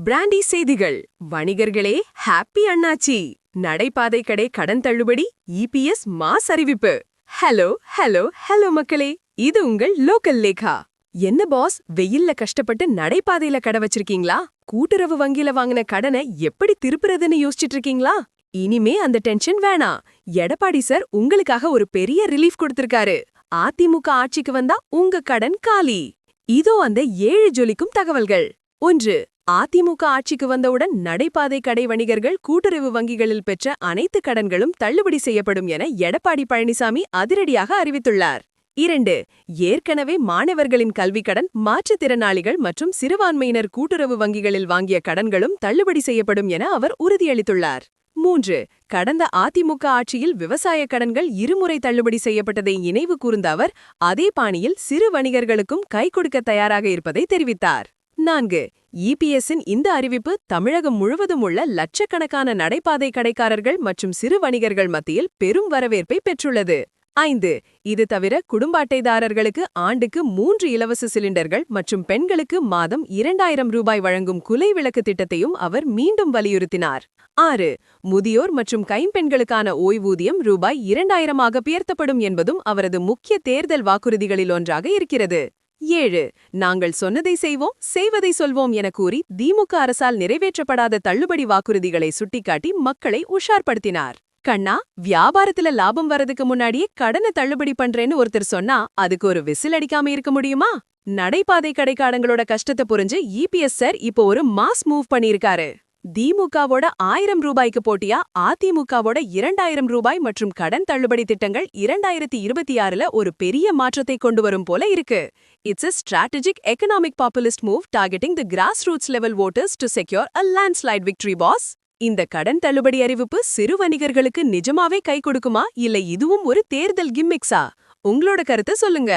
Brandy செய்திகள். வணிகர்களே happy அண்ணாச்சி. நடைபாதை கடை கடன் தள்ளுபடி, இபிஎஸ் மாஸ் அறிவிப்பு. ஹலோ ஹலோ ஹலோ மக்களே, இது உங்கள் லோக்கல் லேகா. என்ன பாஸ், வெயில்ல கஷ்டப்பட்டு நடைபாதையில கடை வச்சிருக்கீங்களா? கூட்டுறவு வங்கியில வாங்கின கடனை எப்படி திருப்புறதுன்னு யோசிச்சுட்டு இருக்கீங்களா? இனிமே அந்த டென்ஷன் வேணாம். எடப்பாடி சார் உங்களுக்காக ஒரு பெரிய ரிலீஃப் கொடுத்திருக்காரு. அதிமுக ஆட்சிக்கு வந்தா உங்க கடன் காலி. இதோ அந்த 7 ஜொலிக்கும் தகவல்கள். 1. அதிமுக ஆட்சிக்கு வந்தவுடன் நடைபாதை கடை வணிகர்கள் கூட்டுறவு வங்கிகளில் பெற்ற அனைத்து கடன்களும் தள்ளுபடி செய்யப்படும் என எடப்பாடி பழனிசாமி அதிரடியாக அறிவித்துள்ளார். 2. ஏற்கனவே மாணவர்களின் கல்விக்கடன், மாற்றுத்திறனாளிகள் மற்றும் சிறுபான்மையினர் கூட்டுறவு வங்கிகளில் வாங்கிய கடன்களும் தள்ளுபடி செய்யப்படும் என அவர் உறுதியளித்துள்ளார். 3. கடந்த அதிமுக ஆட்சியில் விவசாய கடன்கள் இருமுறை தள்ளுபடி செய்யப்பட்டதை நினைவு கூர்ந்த அவர் அதே பாணியில் சிறு வணிகர்களுக்கும் கை கொடுக்க தயாராக இருப்பதை தெரிவித்தார். 4. இபிஎஸ்ஸின் இந்த அறிவிப்பு தமிழகம் முழுவதும் உள்ள லட்சக்கணக்கான நடைபாதை கடைக்காரர்கள் மற்றும் சிறு வணிகர்கள் மத்தியில் பெரும் வரவேற்பை பெற்றுள்ளது. 5. இது தவிர குடும்ப அட்டைதாரர்களுக்கு ஆண்டுக்கு 3 இலவச சிலிண்டர்கள் மற்றும் பெண்களுக்கு மாதம் 2000 ரூபாய் வழங்கும் குலை விளக்கு திட்டத்தையும் அவர் மீண்டும் வலியுறுத்தினார். 6. முதியோர் மற்றும் கைம்பெண்களுக்கான ஓய்வூதியம் ரூபாய் 2000 உயர்த்தப்படும் என்பதும் அவரது முக்கிய தேர்தல் வாக்குறுதிகளில் ஒன்றாக இருக்கிறது. 7. நாங்கள் சொன்னதை செய்வோம், செய்வதை சொல்வோம் என கூறி திமுக அரசால் நிறைவேற்றப்படாத தள்ளுபடி வாக்குறுதிகளை சுட்டிக்காட்டி மக்களை உஷார்படுத்தினார். கண்ணா, வியாபாரத்துல லாபம் வரதுக்கு முன்னாடியே கடனை தள்ளுபடி பண்றேன்னு ஒருத்தர் சொன்னா அதுக்கு ஒரு விசில் அடிக்காம இருக்க முடியுமா? நடைபாதை கடைக்காரங்களோட கஷ்டத்தை புரிஞ்சு இபிஎஸ் சார் இப்போ ஒரு மாஸ் மூவ் பண்ணியிருக்காரு. திமுகவோட 1000 ரூபாய்க்கு போட்டியா அதிமுகவோட 2000 ரூபாய் மற்றும் கடன் தள்ளுபடி திட்டங்கள் 2026ல ஒரு பெரிய மாற்றத்தை கொண்டு வரும் போல இருக்கு. It's a strategic economic populist move targeting the grassroots level voters to secure a landslide victory, boss. இந்த கடன் தள்ளுபடி அறிவிப்பு சிறு வணிகர்களுக்கு நிஜமாவே கை கொடுக்குமா, இல்ல இதுவும் ஒரு தேர்தல் கிம்மிக்ஸா? உங்களோட கருத்தை சொல்லுங்க.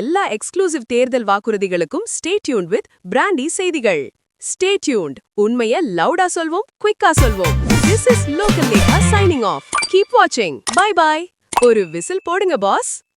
எல்லா எக்ஸ்க்ளூசிவ் தேர்தல் வாக்குறுதிகளுக்கும் ஸ்டே டியூன்ட் வித் பிராண்டி செய்திகள். Stay tuned. உண்மையை லவுடா சொல்வோம், குயிக்கா சொல்வோம். This is Local Lekha signing off. Keep watching. Bye bye. ஒரு விசில் போடுங்க பாஸ்.